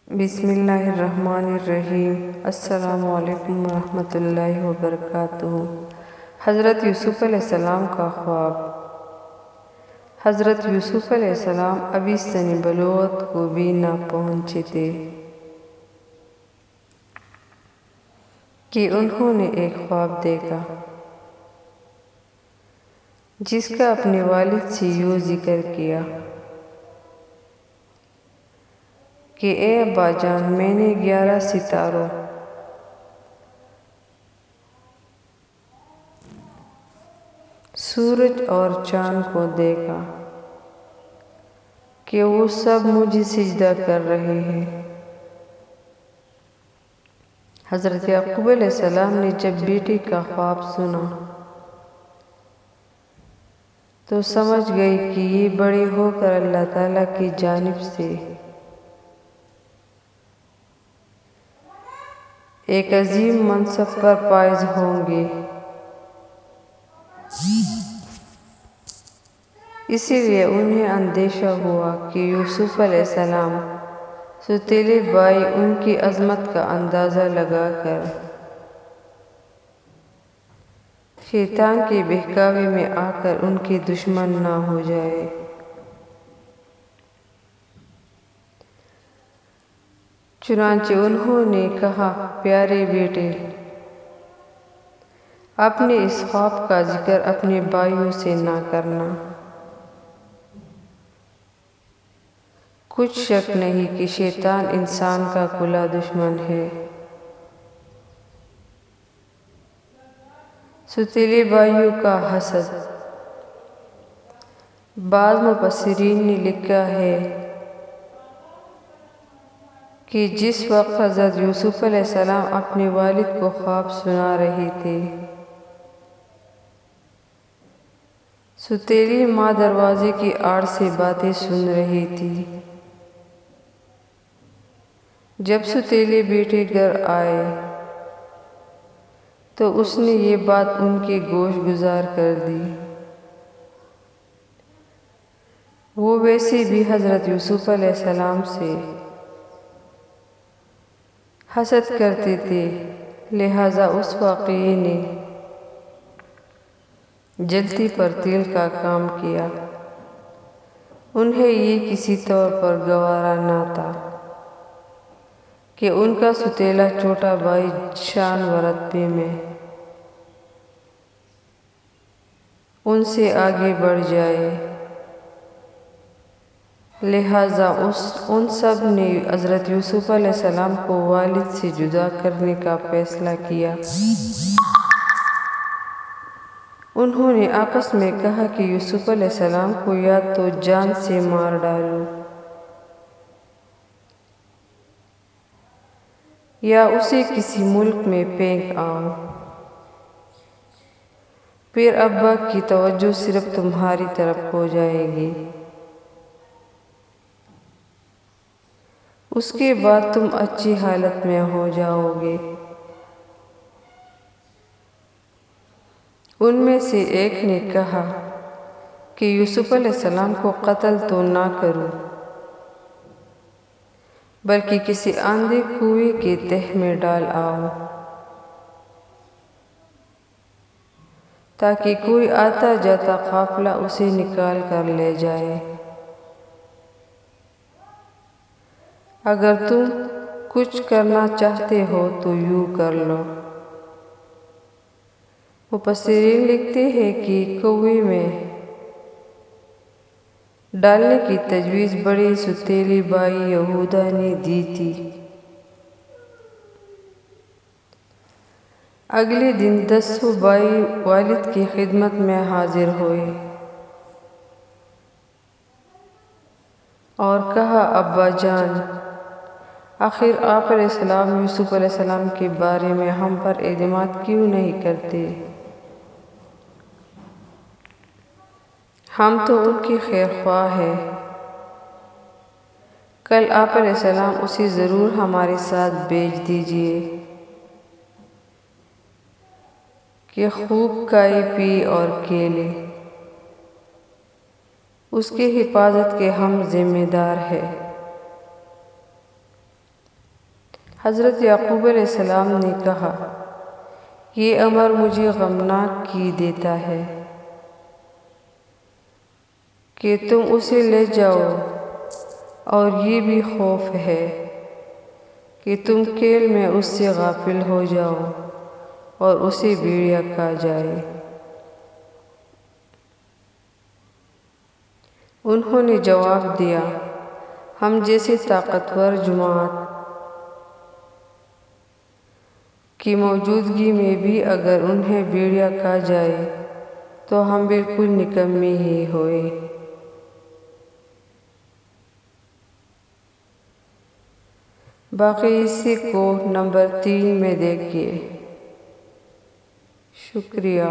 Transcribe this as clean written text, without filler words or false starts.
بسم اللہ الرحمن الرحیم۔ السلام علیکم ورحمۃ اللہ وبرکاتہ۔ حضرت یوسف علیہ السلام کا خواب۔ حضرت یوسف علیہ السلام ابھی سن بلوغت کو بھی نہ پہنچے تھے کہ انہوں نے ایک خواب دیکھا جس کا اپنے والد سے یوں ذکر کیا کہ اے ابا جان، میں نے 11 ستاروں سورج اور چاند کو دیکھا کہ وہ سب مجھے سجدہ کر رہے ہیں۔ حضرت یعقوب علیہ السلام نے جب بیٹے کا خواب سنا تو سمجھ گئے کہ یہ بڑے ہو کر اللہ تعالیٰ کی جانب سے ایک عظیم منصب پر فائز ہوں گے، اسی لیے انہیں اندیشہ ہوا کہ یوسف علیہ السلام سوتیلے بھائی ان کی عظمت کا اندازہ لگا کر شیطان کے بہکاوے میں آ کر ان کے دشمن نہ ہو جائے۔ چنانچہ انہوں نے کہا، پیارے بیٹے، اپنے اس خواب کا ذکر اپنے بھائیوں سے نہ کرنا۔ کچھ شک نہیں کہ شیطان انسان کا کھلا دشمن ہے۔ سوتیلے بھائیوں کا حسد۔ بعض مفسرین نے لکھا ہے کہ جس وقت حضرت یوسف علیہ السلام اپنے والد کو خواب سنا رہے تھے، سوتیلی ماں دروازے کی آڑ سے باتیں سن رہی تھی۔ جب سوتیلے بیٹے گھر آئے تو اس نے یہ بات ان کے گوش گزار کر دی۔ وہ ویسے بھی حضرت یوسف علیہ السلام سے حسد کرتے تھے، لہٰذا اس واقعے نے جلتی پر تیل کا کام کیا۔ انہیں یہ کسی طور پر گوارا نہ تھا کہ ان کا سوتیلا چھوٹا بھائی شان و رتبے میں ان سے آگے بڑھ جائے، لہٰذا ان سب نے حضرت یوسف علیہ السلام کو والد سے جدا کرنے کا فیصلہ کیا۔ انہوں نے آپس میں کہا کہ یوسف علیہ السلام کو یا تو جان سے مار ڈالو یا اسے کسی ملک میں پھینک آؤ، پھر ابا کی توجہ صرف تمہاری طرف ہو جائے گی، اس کے بعد تم اچھی حالت میں ہو جاؤ گے۔ ان میں سے ایک نے کہا کہ یوسف علیہ السلام کو قتل تو نہ کرو، بلکہ کسی اندھے کنویں کے تہہ میں ڈال آؤ تاکہ کوئی آتا جاتا قافلہ اسے نکال کر لے جائے۔ اگر تم کچھ کرنا چاہتے ہو تو یوں کر لو۔ مفسرین لکھتے ہیں کہ کنویں میں ڈالنے کی تجویز بڑے سوتیلے بھائی یہودا نے دی تھی۔ اگلے دن 10 بھائی والد کی خدمت میں حاضر ہوئے اور کہا، ابا جان، آخر آپ علیہ السلام یوسف علیہ السلام کے بارے میں ہم پر اعتماد کیوں نہیں کرتے؟ ہم تو ان کے خیر خواہ ہیں۔ کل آپ علیہ السلام اسے ضرور ہمارے ساتھ بھیج دیجئے کہ خوب کھائے پیے اور کھیلے، اس کی حفاظت کے ہم ذمہ دار ہیں۔ حضرت یعقوب علیہ السلام نے کہا، یہ امر مجھے غمناک کی دیتا ہے کہ تم اسے لے جاؤ، اور یہ بھی خوف ہے کہ تم کھیل میں اس سے غافل ہو جاؤ اور اسے بھیڑیا کھا جائے۔ انہوں نے جواب دیا، ہم جیسی طاقتور جماعت کی موجودگی میں بھی اگر انہیں بھیڑیا کھا جائے تو ہم بالکل نکمے ہی ہوئے۔ باقی اسی کو نمبر 3 میں دیکھیے۔ شکریہ۔